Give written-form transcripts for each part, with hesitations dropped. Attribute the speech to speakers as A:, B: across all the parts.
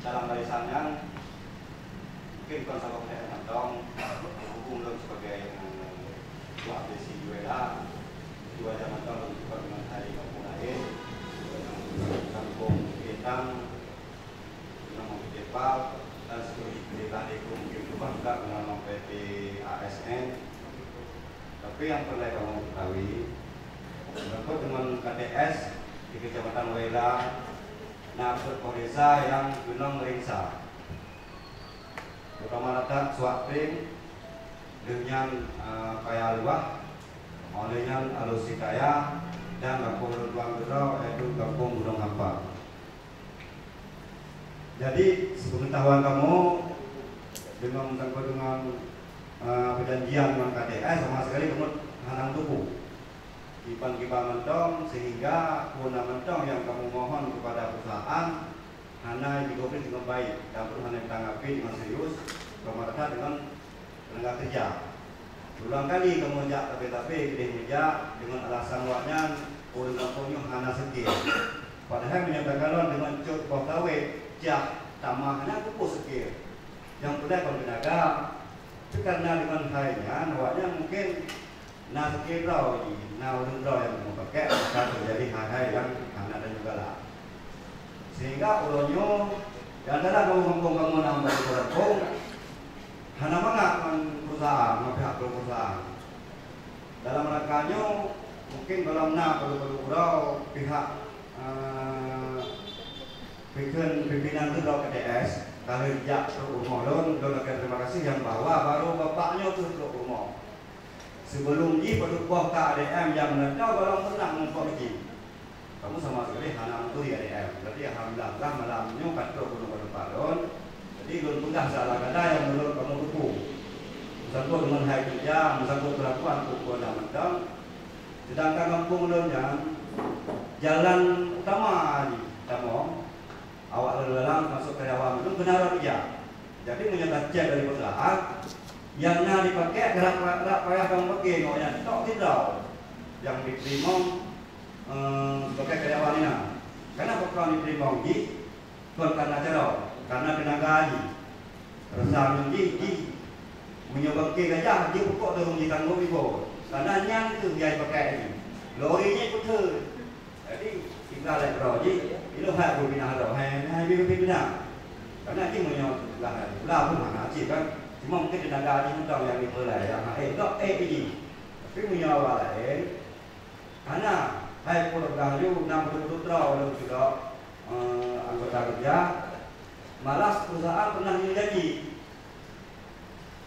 A: dalam barisannya mungkin bukan sama kayak Mantong hukum belum sebagai buat desi juela dua jam Mantong juga dengan hari kampung lain kampung Ketang dengan Kepal dan seluruh pendeta itu mungkin berubah juga dengan PT ASN. Tapi yang perlu kamu ketahui berikut dengan KTS di Kecamatan Wela Nafsu Desa yang Gunung Meringsa terutama letak Suapring dengan Kaya Luah olehnya Alusikaya dan Kampung Luang Gedro yaitu Kampung Gunung Hampa. Jadi sepengetahuan kamu dengan perjanjian dengan KTS sama sekali kamu hanang tuku kipan-kipan mentong sehingga guna mentong yang kamu mohon kepada perusahaan hanya digobri dengan baik dan pun hanya ditanggapi dengan serius bermata dengan tenaga kerja. Berulang kali kamu ajak tapi gede meja dengan alasan waknya udah punya hanya sekir. Padahal menyatakan dengan cut bawa jak tamahnya kupu sekir. Yang boleh kalau tenaga itu karena dengan hanya waknya mungkin nah sekirau ini, nah urut yang mau pakai akan terjadi hal-hal yang hanya dan juga lah. Sehingga ulonyo dan dalam kamu nambah kampung, hanya mana perusahaan, pihak perusahaan. Dalam rangkanya mungkin dalam perlu pihak pimpinan itu KTS kalau jak rumah don terima kasih yang bawa baru bapaknya tuh rumah. Sebelum ini berubah ke ADM yang menentang kalau tenang mempergi. Kamu sama sekali hanya untuk di ADM. Berarti alhamdulillah malamnya kata gunung Padon. Jadi belum pernah salah kata yang menurut kamu tuku. Satu dengan hai kerja, satu perlakuan tuku dan mentang. Sedangkan kampung yang jalan utama di Tamong, awak lelang masuk ke awam itu benar aja. Jadi menyatakan cek dari perusahaan. Yang nak dipakai gerak payah kamu pakai ngonya tok tidak yang diterima sebagai karyawannya karena bukan diterima lagi bukan karena cerok karena tenaga haji resam ji menyebabkan gajah dia pokok turun di tanggung ibu karena yang itu dia pakai ini lorinya ikut tu jadi tinggal lagi roji itu hak berbina roh hai berbina karena dia menyebabkan lah pun mana sih kan cuma mungkin tenaga haji mentang yang dimulai yang ini tapi menyawa lain karena hai program itu 60 tahun juga anggota kerja malas perusahaan pernah menjanji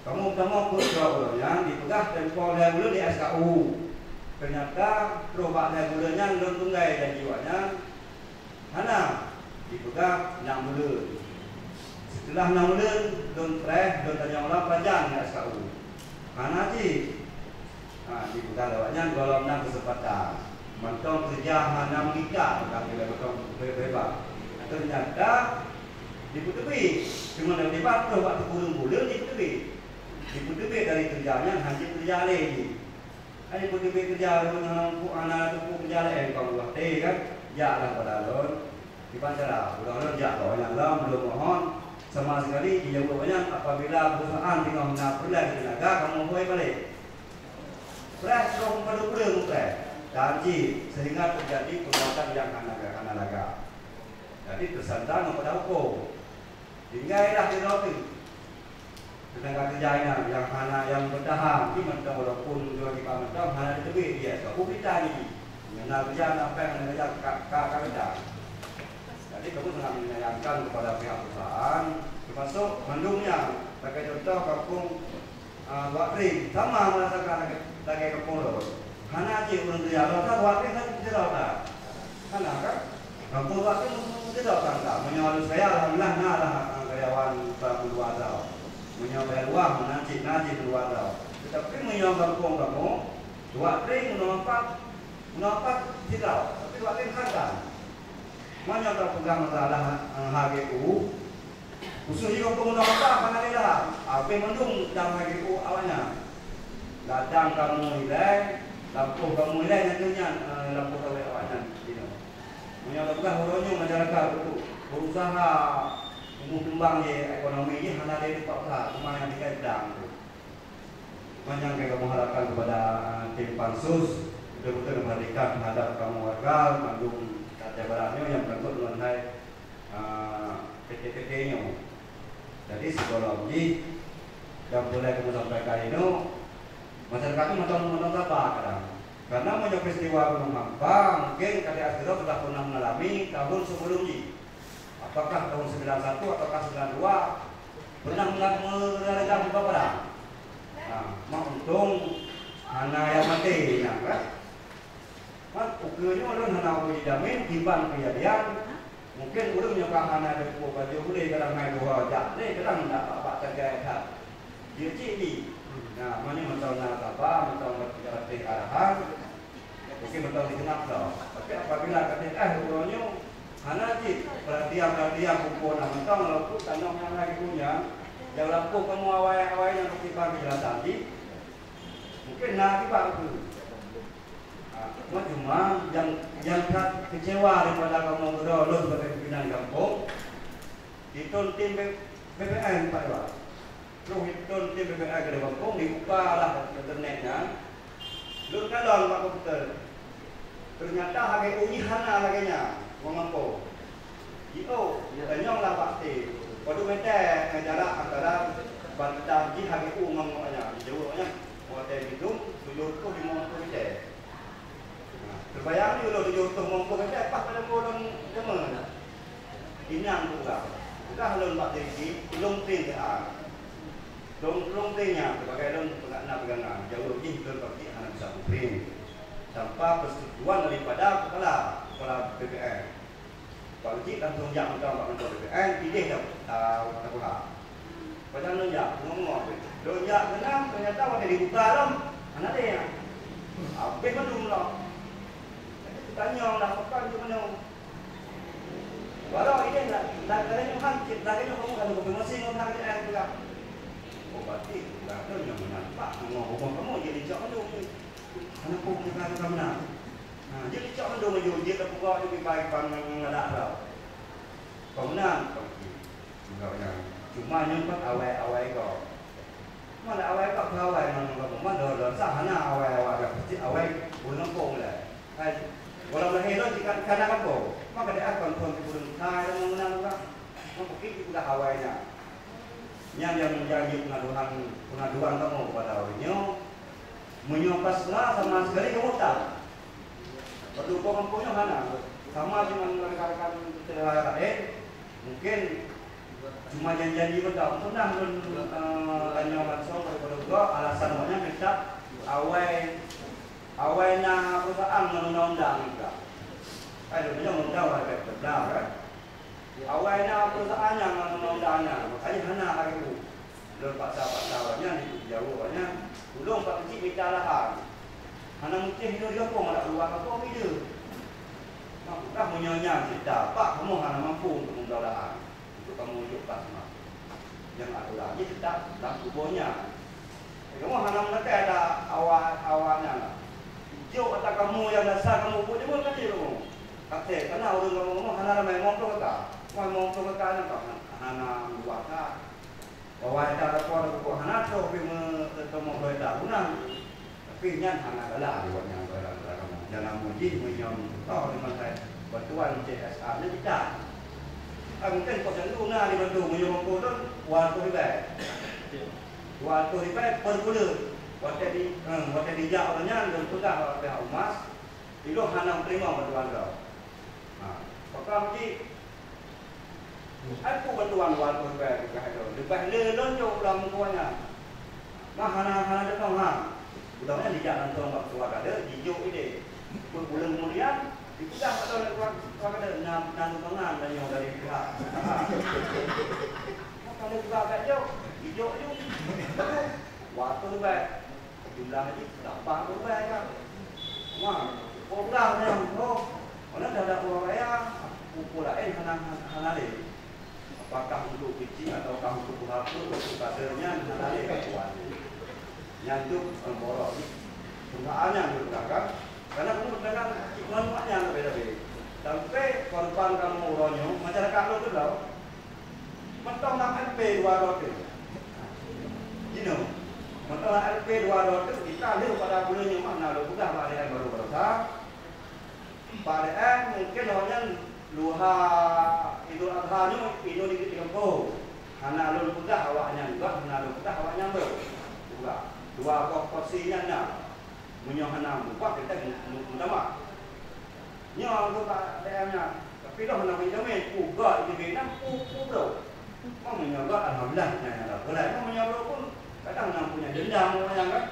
A: kamu program yang dipegang tempoh dulu di SKU ternyata perubahan regulernya belum tunggai dan jiwanya karena dipegang 6 bulan. Setelah 6 bulan, don tanya orang panjang ya SKU. Karena dibuka lewatnya golong 6 kesempatan. Mentong kerja hanya mengikat, kami mentong bebas. Ternyata diputubi, cuma dalam debat tu waktu bulan diputubi. Diputubi dari kerjanya hanya kerja lagi. Hanya diputubi kerja dengan anak tu kerja lagi kalau buat kan, jalan pada lon. Di pancara, udah jatuh yang belum mohon. Sama sekali dijawabannya apabila perusahaan dengan perlu tenaga kamu boleh balik. Fresh dong perlu fresh. Janji sehingga terjadi perbuatan yang kanaga. Jadi tersandang kepada hukum. Tinggallah di roti. Tenaga kerjanya yang hana yang bertahan di mentang walaupun dua kita mentang hana ditebih dia. Kau kita ni. Mengenal kerja apa yang mengejar kakak. Jadi kamu sangat menyayangkan kepada pihak perusahaan termasuk mendungnya sebagai contoh kampung Wakri sama merasakan sebagai kampung Lor hanya aja untuk jalan tak Wakri tak tidak tak karena kan kampung Wakri tidak tak menyuruh saya alhamdulillah nalah karyawan berpuluh tahun menyuruh uang nanti berpuluh tahun tetapi menyuruh kampung kamu Wakri menampak tidak tapi Wakri kan mana tak pegang masalah HGU khususnya kampung Nota Panalila apa mendung dalam HGU awalnya ladang kamu nilai lampu kamu nilai nantinya lampu kawin awalnya punya pegang horonya masyarakat itu berusaha kembang je ekonomi je hana dia dapat lah cuma yang dikai pedang tu. Yang kita mengharapkan kepada tim pansus betul-betul memperhatikan terhadap kamu warga mandung jabarannya yang berangkut mengenai PT-PT-nya. Jadi psikologi yang boleh kamu sampaikan itu masyarakat itu menonton apa kadang. Karena banyak peristiwa Gunung Hampang mungkin Kadek Asgero sudah pernah mengalami tahun sebelumnya. Apakah tahun 91 ataukah 92 pernah mengalami beberapa. Mak untung hana yang mati ya kan. Mak ukurnya ulun hana ukur dijamin timbang kejadian mungkin ulun nyoka hana ada baju boleh kadang main dua jak ni kadang tak apa terkait hal dia cik nah mana mentau nak apa mentau berbicara arahan mungkin mentau dikenal dah tapi apabila kata ukurnya hana cik perhatian pukul nak mentau lalu tanam yang lagi punya yang lampu kamu awal-awal yang bertimbang kejelasan tadi mungkin nak tiba itu cuma yang kecewa daripada kamu berdua sebagai pimpinan kampung ditun tim BPN Pak Iwan lu hitun tim BPN ke kampung dibuka lah internetnya lu kalon Pak Komputer ternyata HGU ini hana laginya mengampung tanyong lah Pak T waduh mete jarak antara Bantan di HGU ngomongnya di jauhnya hotel hidung dulu tuh di Mongko mete terbayang ni kalau dia untuk mengkau kata apa pada orang zaman inang tu lah kita halun pak tinggi long train ke long trainnya sebagai long pengguna pegangan jauh lebih berarti anak bisa train tanpa persetujuan daripada kepala BPN kalau cik dan tunjuk untuk pak menteri BPN pilih dah tak pula padahal tunjuk ngomong tunjuk kenang ternyata waktu dibuka dalam anak dia habis mandung lah tanya lah apa di mana. Walau ini nak kadang hangkit, kadang kamu kalau kamu masih ngomong hangkit air pula. Oh berarti kadang yang menampak ngomong kamu jadi cak tu. Anak pun bukan kamu nak. Jadi cak tu maju dia tak buka lebih baik pandang ada tau. Kamu nak cuma nyempat awal kau. Mana awal kau awal kamu mana sahana awal kecil awal bulan pong lah. Walau lahirlah jika kadang apa, maka dia akan kontribusi kaya dan mengenal orang. Mungkin itu dah awalnya. Yang menjadi pengaduan kamu kepada orangnya, menyopaslah sama sekali kamu tak. Berdukung kampungnya mana? Sama dengan rekan-rekan rakyat, mungkin cuma janji betul. Pernah tanya langsung kepada gua alasan maknya minta awalnya perusahaan undang-undang juga. Ada undang-undang ada benar kan? Awalnya perusahaan yang undang-undangnya, makanya hana hari itu. Belum paksa-paksanya di jauhnya, belum pak kecil minta lahan. Hana mungkin hidup dia pun ada luar apa dia. Dah menyonya cerita, Pak kamu hana mampu untuk membawa lahan. Untuk kamu hidup pas semua. Yang ada lagi cerita dalam tubuhnya. Kamu hana nanti ada awalnya lah. Jauh kata kamu yang dasar kamu pun dia kata kamu. Kata karena orang kamu ngomong hana ramai ngomong kata. Ngomong kata nampak hana buat kata. Bawa cara kau aku hana tu bertemu berita guna. Tapi nyan hana kalah buatnya berita kamu. Jangan muji menyom tahu di mana bantuan CSR nya tidak. Mungkin kau sendiri guna dibantu menyom kau tu waktu ribat. Waktu ribat perbulan. Waktu dijak orangnya dan sudah pihak umas itu hanya terima bantuan kau. Maka mesti aku bantuan waktu ribat itu. Ribat lelon jauh dalam kuahnya. Hana datang udahnya dijak langsung waktu ada hijau ini. Berbulan kemudian itu dah atau ada nanti tangan dan yang dari pihak. Kalau juga agak jauh hijau waktu ribat. Jumlah haji tak apa kan. Wah, orang yang orang dah ada orang raya, pukul lain hana le. Apakah untuk kecil ataukah untuk berapa untuk kadernya hana le kawan. Yang tu borok ni. Penggunaannya berdagang. Karena kamu berdagang manfaatnya berbeza-beza. Sampai korban kamu orangnya masyarakat lo tu tau. Mentong nak LP 200. You know. Mentong nak LP 200 kita lihat pada bulannya mana lo bukan Pak DM baru berasa. Pak DM mungkin hanya luha Idul Adha ni Idul di kampung. Anak lo bukan awaknya juga, anak lo bukan awaknya lo. Juga. Dua porsinya nak. Menyohana buat kita utama. Nyo tu Pak DM-nya. Tapi dah nak menjamin juga di Vietnam bro. Mau menyogot alhamdulillah nya boleh. Mau menyogot pun kadang nak punya dendam orang kan.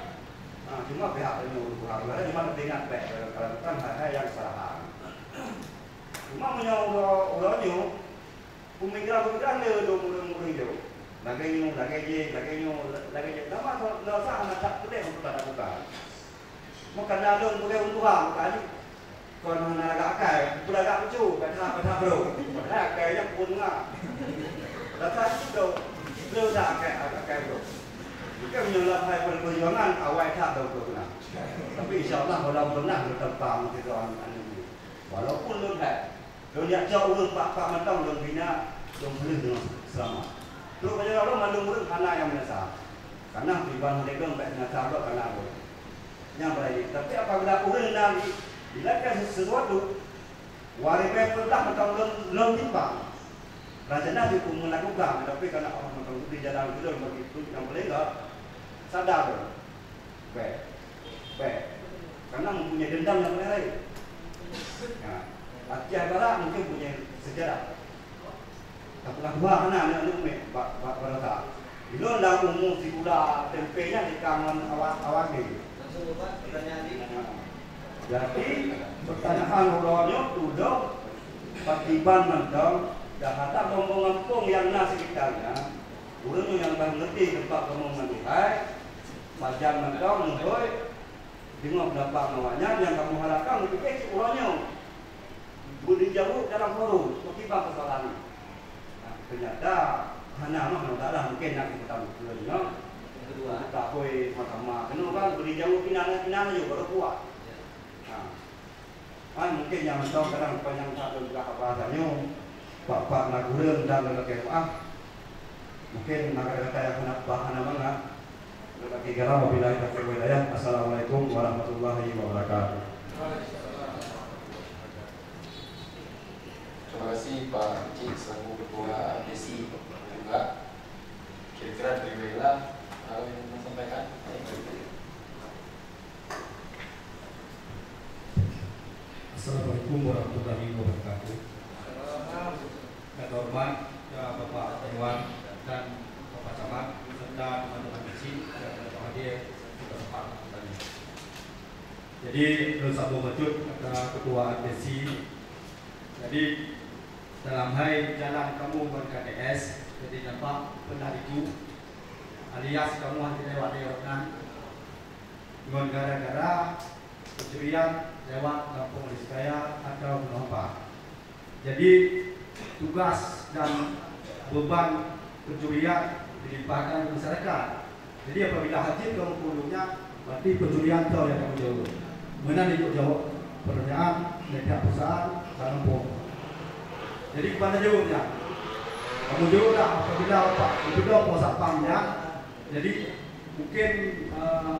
A: Cuma pihak itu harga cuma lebih ingat kalau kan hal yang salah. Cuma menyogot orangnya pemikiran dia dong dia. Lagi nama dosa anak tak boleh untuk tak buka. Makan dalam boleh untuk kan. Còn là gã cải, tôi là gã chủ, phải tham bro, là cái nhập quân ngã, là thay đầu, đưa ra cái bro, cái nhiều lần hay phần người nhóm ăn ở ngoài tham đầu bro nào, tapi insya Allah kalau belum pernah bertempang gitu an, walaupun belum hay, belum nhận jauh belum pak mentang belum bina, belum belum selama, terus banyak orang mandung belum karena yang menasa, karena pribadi mereka belum menasa karena apa, yang baik, tapi apabila orang nanti dilakukan sesuatu warisan perintah atau belum timbang raja hukum melakukan tapi karena orang menurut di jalan itu begitu yang boleh enggak sadar karena mempunyai dendam yang lain Aceh Barat mungkin punya sejarah tak pernah dua mana pak berata itu dah umum si gula tempenya di kangen awak ni jadi pertanyaan ulangnya duduk patiban mentong dah ada ngomong-ngomong yang nasi sekitarnya ulangnya yang dah ngerti tempat ngomongan Tuhan macam mentong menghoi dengar dapat namanya yang kamu harapkan lebih kecil ulangnya budi jauh dalam forum patiban kesalahan ternyata hanya tak mungkin nak kita tahu ulangnya kedua tak boleh mahkamah kenapa budi jauh kinana juga baru kuat. Mungkin yang mentong kadang panjang satu juga bahasanya Pak Nagurun dan lembaga MA mungkin negara yang kena bahan banget lembaga kira wabillahi taufiq wal hidayah. Assalamualaikum warahmatullahi wabarakatuh.
B: Terima kasih Pak Cik selaku Ketua DSI juga kira-kira dari Wela yang menyampaikan.
C: Assalamualaikum warahmatullahi wabarakatuh. Yang hormat Bapak Dewan dan Bapak Camat serta teman-teman kecil yang hadir di tempat tadi. Jadi Nur Sabo Mecut Ketua DSI. Jadi dalam hai jalan kamu berKDS, jadi nampak pernah itu alias kamu hati lewat lewatkan dengan gara-gara pencurian lewat kampung Rizkaya atau mengapa. Jadi tugas dan beban pencurian dilimpahkan ke masyarakat. Jadi apabila hadir kamu pulungnya, berarti pencurian kau yang kamu jawab. Mana dia jawab pertanyaan dari pihak perusahaan kampung. Jadi kepada jawabnya, kamu jawablah apabila Pak itu dong satpamnya. Jadi mungkin